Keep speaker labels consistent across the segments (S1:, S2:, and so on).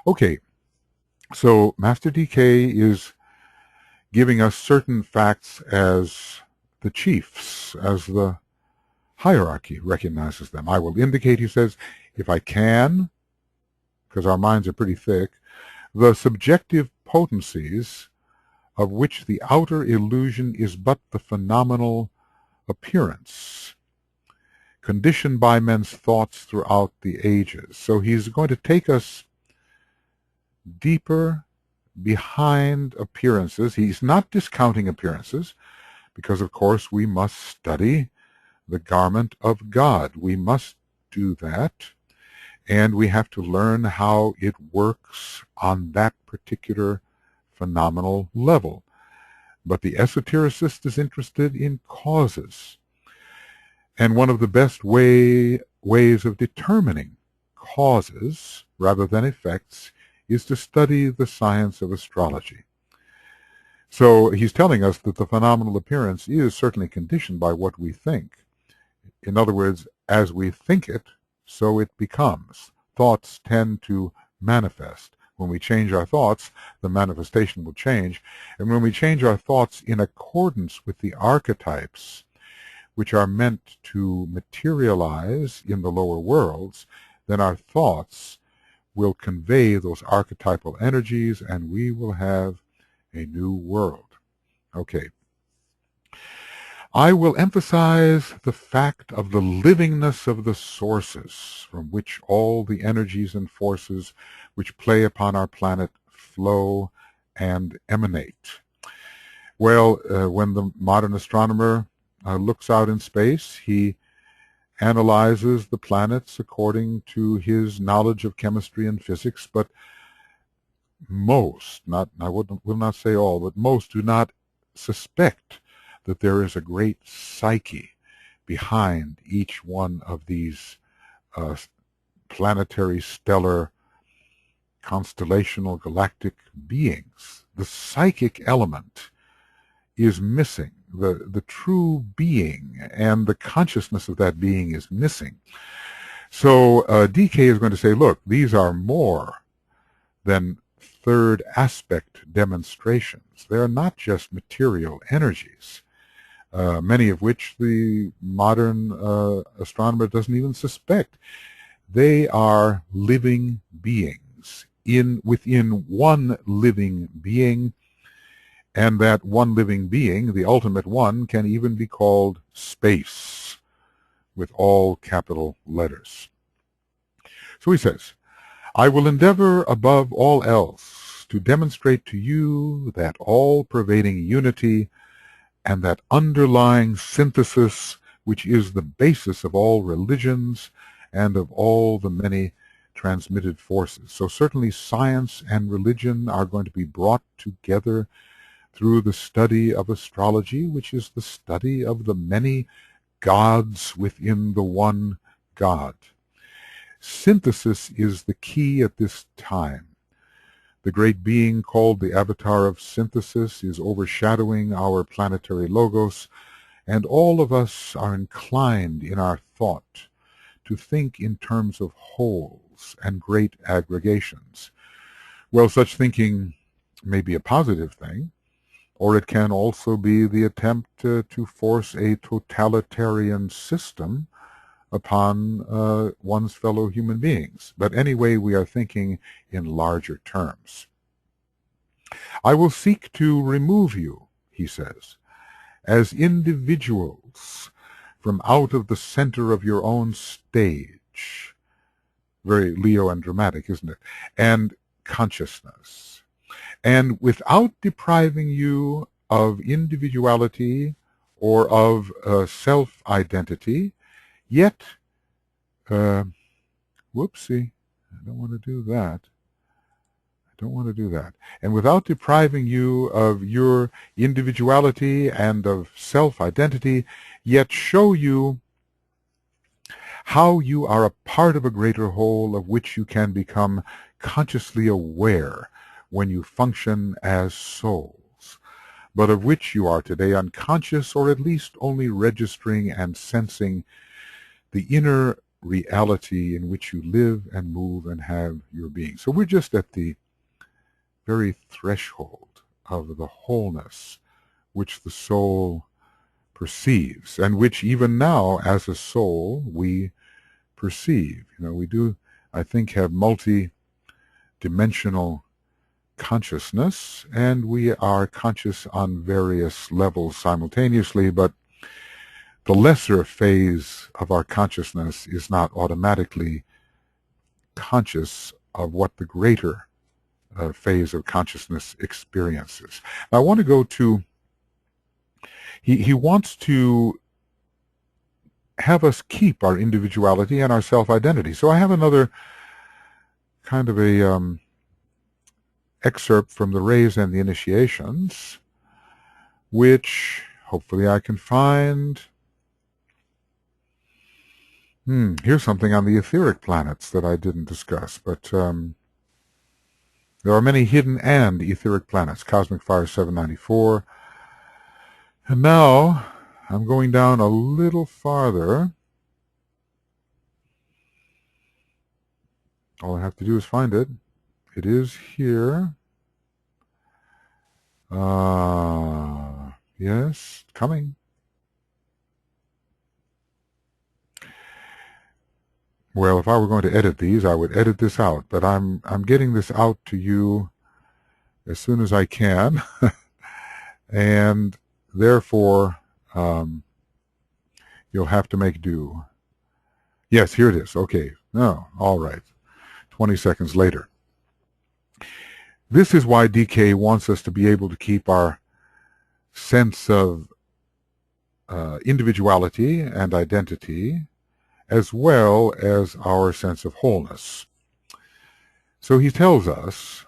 S1: Okay, so Master DK is giving us certain facts as the chiefs, as the hierarchy recognizes them. I will indicate, he says, if I can, because our minds are pretty thick, the subjective potencies of which the outer illusion is but the phenomenal appearance, conditioned by men's thoughts throughout the ages. So he's going to take us deeper behind appearances. He's not discounting appearances, because of course we must study the garment of God. We must do that, and we have to learn how it works on that particular phenomenal level. But the esotericist is interested in causes. And one of the best ways of determining causes rather than effects is to study the science of astrology. So he's telling us that the phenomenal appearance is certainly conditioned by what we think. In other words, as we think it, so it becomes. Thoughts tend to manifest. When we change our thoughts, the manifestation will change. And when we change our thoughts in accordance with the archetypes, which are meant to materialize in the lower worlds, then our thoughts will convey those archetypal energies, and we will have a new world. Okay. I will emphasize the fact of the livingness of the sources from which all the energies and forces which play upon our planet flow and emanate. Well, when the modern astronomer looks out in space, he analyzes the planets according to his knowledge of chemistry and physics, but most, will not say all, but most do not suspect that there is a great psyche behind each one of these planetary, stellar, constellational, galactic beings. The psychic element is missing. The true being and the consciousness of that being is missing. So DK is going to say, look, these are more than third aspect demonstrations. They are not just material energies, many of which the modern astronomer doesn't even suspect. They are living beings within one living being, and that one living being, the ultimate one, can even be called space, with all capital letters. So he says, I will endeavor above all else to demonstrate to you that all-pervading unity and that underlying synthesis which is the basis of all religions and of all the many transmitted forces. So certainly science and religion are going to be brought together through the study of astrology, which is the study of the many gods within the one God. Synthesis is the key at this time. The great being called the avatar of synthesis is overshadowing our planetary logos, and all of us are inclined in our thought to think in terms of wholes and great aggregations. Well, such thinking may be a positive thing, or it can also be the attempt to force a totalitarian system upon one's fellow human beings. But anyway, we are thinking in larger terms. I will seek to remove you, he says, as individuals from out of the center of your own stage. Very Leo and dramatic, isn't it? And consciousness. And without depriving you of individuality or of self-identity, yet, whoopsie, I don't want to do that. I don't want to do that. And without depriving you of your individuality and of self-identity, yet show you how you are a part of a greater whole of which you can become consciously aware when you function as souls, but of which you are today unconscious, or at least only registering and sensing the inner reality in which you live and move and have your being. So we're just at the very threshold of the wholeness which the soul perceives, and which even now as a soul we perceive. We do, I think, have multi-dimensional consciousness, and we are conscious on various levels simultaneously, but the lesser phase of our consciousness is not automatically conscious of what the greater phase of consciousness experiences. Now, I want to go to, he wants to have us keep our individuality and our self-identity. So I have another kind of a excerpt from the Rays and the Initiations, which hopefully I can find. Here's something on the etheric planets that I didn't discuss, but there are many hidden and etheric planets. Cosmic Fire 794. And now I'm going down a little farther. All I have to do is find it. It is here. Yes, coming. Well, if I were going to edit these, I would edit this out, but I'm getting this out to you as soon as I can, and therefore you'll have to make do. Yes, here it is. Okay. No, all right. 20 seconds later. This is why DK wants us to be able to keep our sense of individuality and identity, as well as our sense of wholeness. So he tells us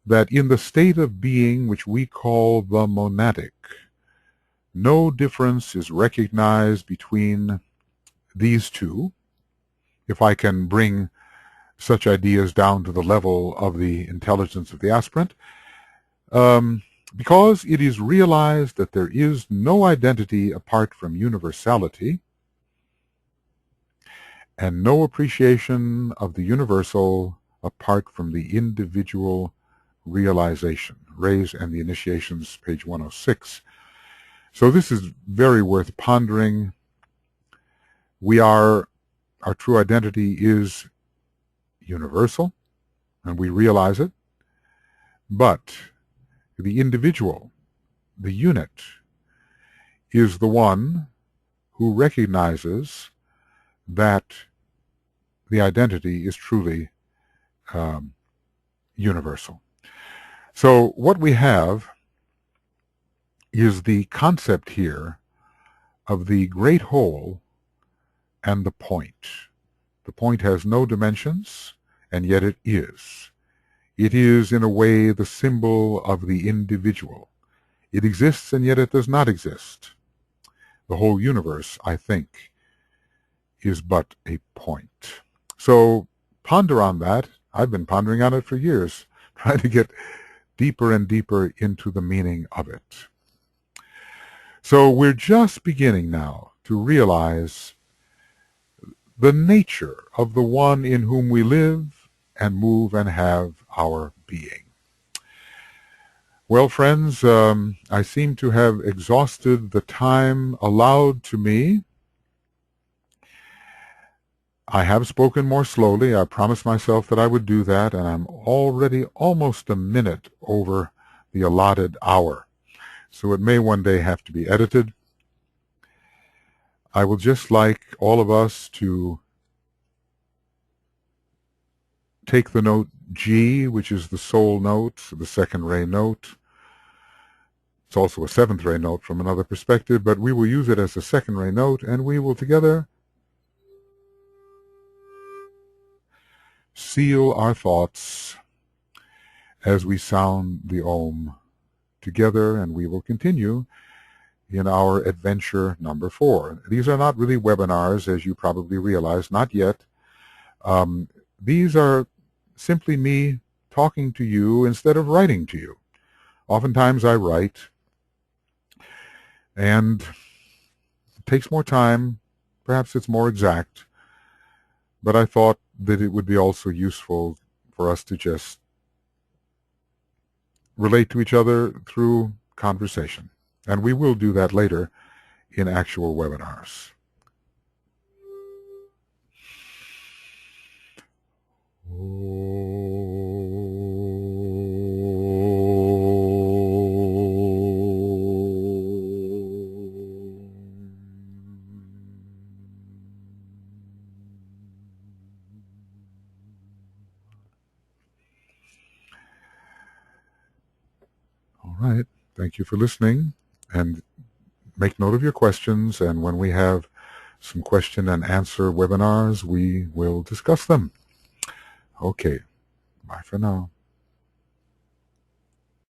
S1: that in the state of being which we call the monadic, no difference is recognized between these two, if I can bring such ideas down to the level of the intelligence of the aspirant, because it is realized that there is no identity apart from universality, and no appreciation of the universal apart from the individual realization. Rays and the Initiations, page 106. So this is very worth pondering. Our true identity is universal, and we realize it, but the individual, the unit, is the one who recognizes that the identity is truly universal. So what we have is the concept here of the great whole and the point. The point has no dimensions, and yet it is. It is, in a way, the symbol of the individual. It exists, and yet it does not exist. The whole universe, I think, is but a point. So ponder on that. I've been pondering on it for years, trying to get deeper and deeper into the meaning of it. So we're just beginning now to realize the nature of the one in whom we live and move and have our being. Well, friends, I seem to have exhausted the time allowed to me. I have spoken more slowly. I promised myself that I would do that, and I'm already almost a minute over the allotted hour. So it may one day have to be edited. I would just like all of us to take the note G, which is the soul note, the second ray note. It's also a seventh ray note from another perspective, but we will use it as a second ray note, and we will together seal our thoughts as we sound the Om together, and we will continue in our adventure number 4. These are not really webinars, as you probably realize, not yet. These are simply me talking to you instead of writing to you. Oftentimes I write, and it takes more time. Perhaps it's more exact. but I thought that it would be also useful for us to just relate to each other through conversation. And we will do that later in actual webinars. All right. Thank you for listening, and make note of your questions, and when we have some question and answer webinars, we will discuss them. Okay. Bye for now.